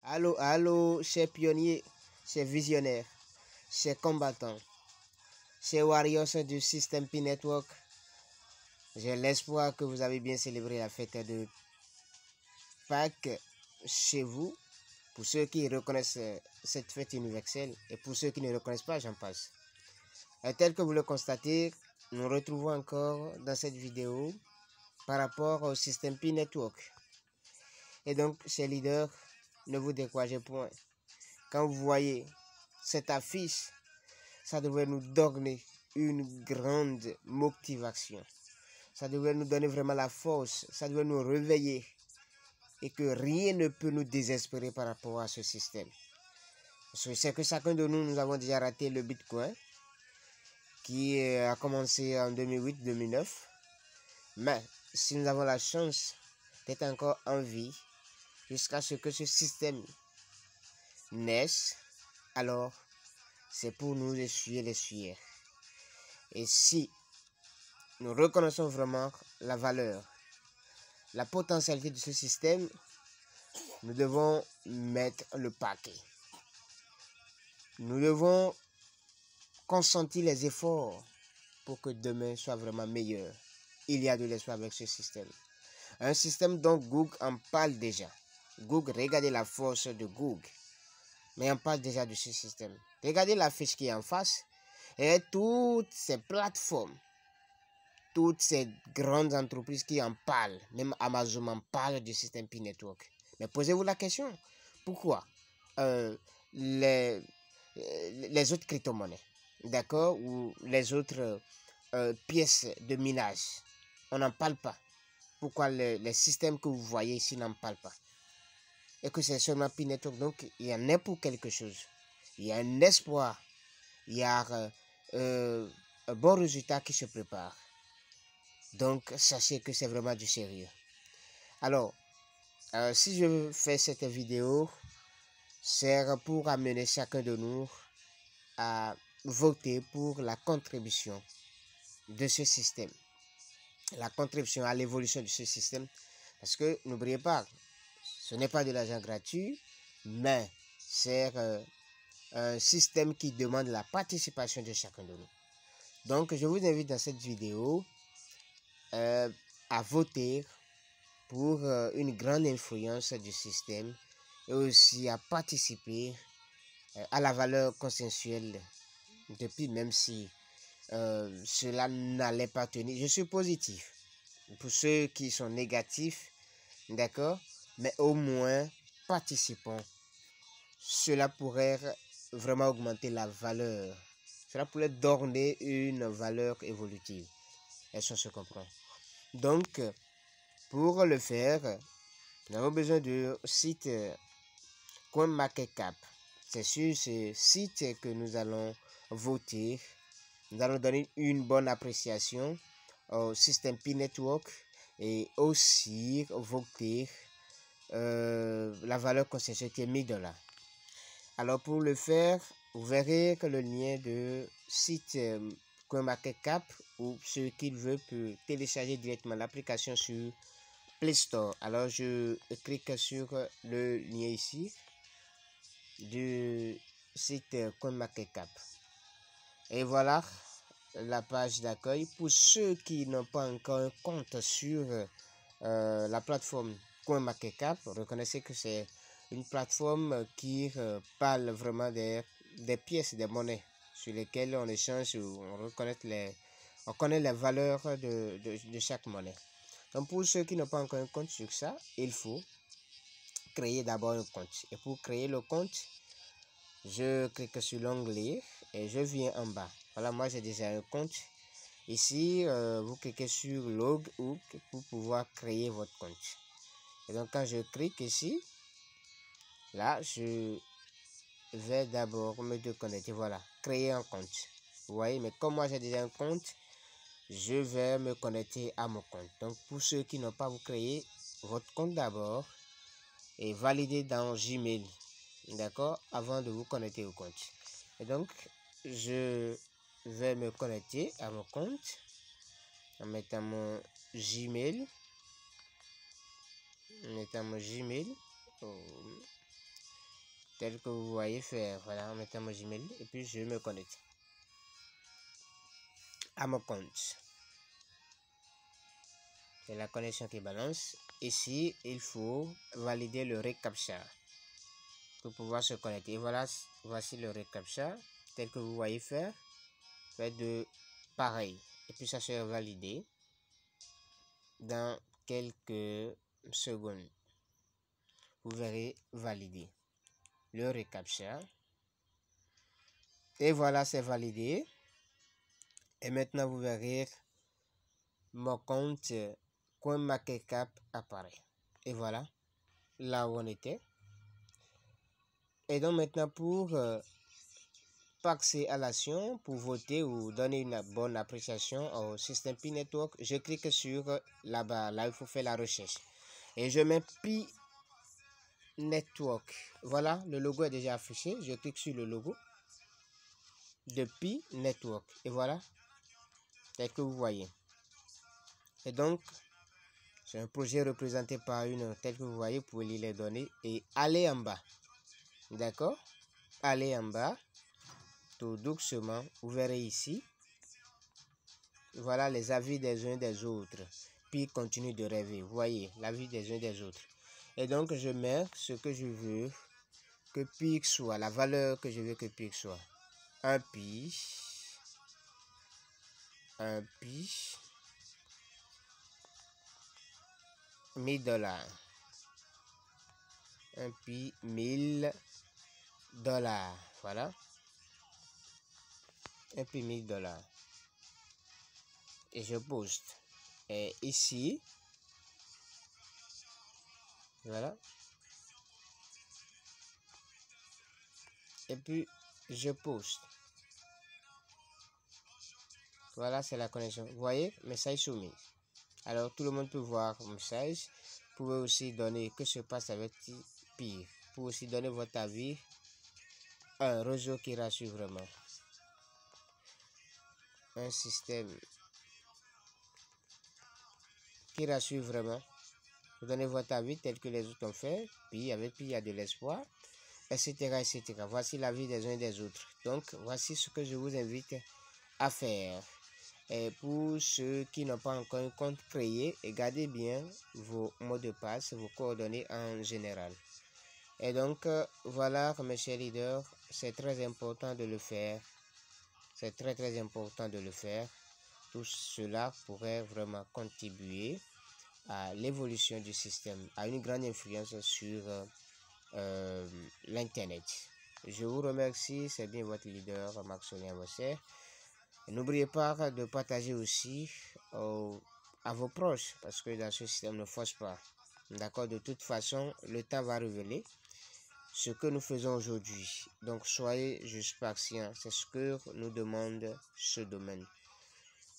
Allô, allô, chers pionniers, chers visionnaires, chers combattants, chers warriors du système P-Network. J'ai l'espoir que vous avez bien célébré la fête de Pâques chez vous. Pour ceux qui reconnaissent cette fête universelle et pour ceux qui ne reconnaissent pas, j'en passe. Tel que vous le constatez, nous retrouvons encore dans cette vidéo par rapport au système P-Network. Et donc, chers leaders, ne vous découragez point. Quand vous voyez cette affiche, ça devrait nous donner une grande motivation. Ça devrait nous donner vraiment la force. Ça devrait nous réveiller. Et que rien ne peut nous désespérer par rapport à ce système. Je sais que chacun de nous avons déjà raté le Bitcoin, qui a commencé en 2008-2009. Mais si nous avons la chance d'être encore en vie, jusqu'à ce que ce système naisse, alors c'est pour nous essuyer les sueurs. Et si nous reconnaissons vraiment la valeur, la potentialité de ce système, nous devons mettre le paquet. Nous devons consentir les efforts pour que demain soit vraiment meilleur. Il y a de l'espoir avec ce système. Un système dont Google en parle déjà. Google, regardez la force de Google. Mais on parle déjà de ce système. Regardez la fiche qui est en face. Et toutes ces plateformes, toutes ces grandes entreprises qui en parlent, même Amazon en parle du système P-Network. Mais posez-vous la question, pourquoi les autres crypto-monnaies, d'accord, ou les autres pièces de minage, on n'en parle pas? Pourquoi les systèmes que vous voyez ici n'en parlent pas? Et que c'est seulement P-Network, donc il y en a pour quelque chose. Il y a un espoir, il y a un bon résultat qui se prépare. Donc, sachez que c'est vraiment du sérieux. Alors, si je fais cette vidéo, c'est pour amener chacun de nous à voter pour la contribution de ce système. La contribution à l'évolution de ce système. Parce que, n'oubliez pas, ce n'est pas de l'argent gratuit, mais c'est un système qui demande la participation de chacun de nous. Donc, je vous invite dans cette vidéo à voter pour une grande influence du système et aussi à participer à la valeur consensuelle depuis, même si cela n'allait pas tenir. Je suis positif pour ceux qui sont négatifs, d'accord, mais au moins participons. Cela pourrait vraiment augmenter la valeur. Cela pourrait donner une valeur évolutive. Est-ce qu'on se comprend? Donc, pour le faire, nous avons besoin du site CoinMarketCap. C'est sur ce site que nous allons voter. Nous allons donner une bonne appréciation au système P-Network et aussi voter la valeur consensuelle qui est $1000. Alors pour le faire, vous verrez que le lien de site CoinMarketCap, ou ceux qui veulent peut télécharger directement l'application sur Play Store. Alors je clique sur le lien ici du site CoinMarketCap. Et voilà la page d'accueil. Pour ceux qui n'ont pas encore un compte sur la plateforme CoinMarketCap, reconnaissez que c'est une plateforme qui parle vraiment des pièces, des monnaies sur lesquelles on échange ou on connaît les valeurs de chaque monnaie. Donc pour ceux qui n'ont pas encore un compte sur ça, il faut créer d'abord un compte. Et pour créer le compte, je clique sur l'onglet et je viens en bas. Voilà, moi j'ai déjà un compte. Ici, vous cliquez sur Log Out pour pouvoir créer votre compte. Et donc quand je clique ici, là, je vais d'abord me déconnecter. Voilà, créer un compte. Vous voyez, mais comme moi j'ai déjà un compte, je vais me connecter à mon compte. Donc pour ceux qui n'ont pas, vous créez votre compte d'abord et valider dans Gmail, d'accord, avant de vous connecter au compte. Et donc je vais me connecter à mon compte en mettant mon Gmail, tel que vous voyez faire. Voilà, en mettant mon Gmail et puis je me connecte à mon compte. C'est la connexion qui balance. Ici, il faut valider le reCAPTCHA pour pouvoir se connecter. Et voilà, voici le reCAPTCHA tel que vous voyez faire. Faites de pareil. Et puis ça sera validé dans quelques secondes. Vous verrez valider le reCAPTCHA. Et voilà, c'est validé. Et maintenant, vous verrez mon compte CoinMarketCap apparaît. Et voilà, là où on était. Et donc maintenant, pour passer à l'action, pour voter ou donner une bonne appréciation au système Pi Network, je clique sur la barre. Là, il faut faire la recherche. Et je mets Pi Network. Voilà, le logo est déjà affiché. Je clique sur le logo de Pi Network. Et voilà, tel que vous voyez. Et donc, c'est un projet représenté par une, tel que vous voyez, vous pouvez lire les données et aller en bas. D'accord? Allez en bas, tout doucement, vous verrez ici. Voilà les avis des uns des autres. Puis continue de rêver. Vous voyez, l'avis des uns des autres. Et donc, je mets ce que je veux que Pi soit, la valeur que je veux que Pi soit. Un Pi. Un Pi. $1000. Un Pi, $1000. Voilà. Un Pi, $1000. Et je poste. Et ici, voilà. Et puis, je poste. Voilà, c'est la connexion. Vous voyez, message soumis. Alors, tout le monde peut voir le message. Vous pouvez aussi donner que se passe avec Pi. Vous pouvez aussi donner votre avis. Un réseau qui rassure vraiment. Un système qui rassure vraiment. Vous donnez votre avis tel que les autres ont fait. Puis, avec Pi, il y a de l'espoir, etc., etc. Voici l'avis des uns et des autres. Donc, voici ce que je vous invite à faire. Et pour ceux qui n'ont pas encore un compte créé, gardez bien vos mots de passe, vos coordonnées en général. Et donc, voilà, mes chers leaders, c'est très important de le faire. C'est très, très important de le faire. Tout cela pourrait vraiment contribuer à l'évolution du système, à une grande influence sur l'Internet. Je vous remercie, c'est bien votre leader, Maxolien Vosser. N'oubliez pas de partager aussi à vos proches, parce que dans ce système, ne force pas. D'accord? De toute façon, le temps va révéler ce que nous faisons aujourd'hui. Donc, soyez juste patients. C'est ce que nous demande ce domaine.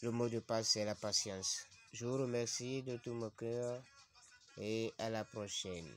Le mot de passe, c'est la patience. Je vous remercie de tout mon cœur et à la prochaine.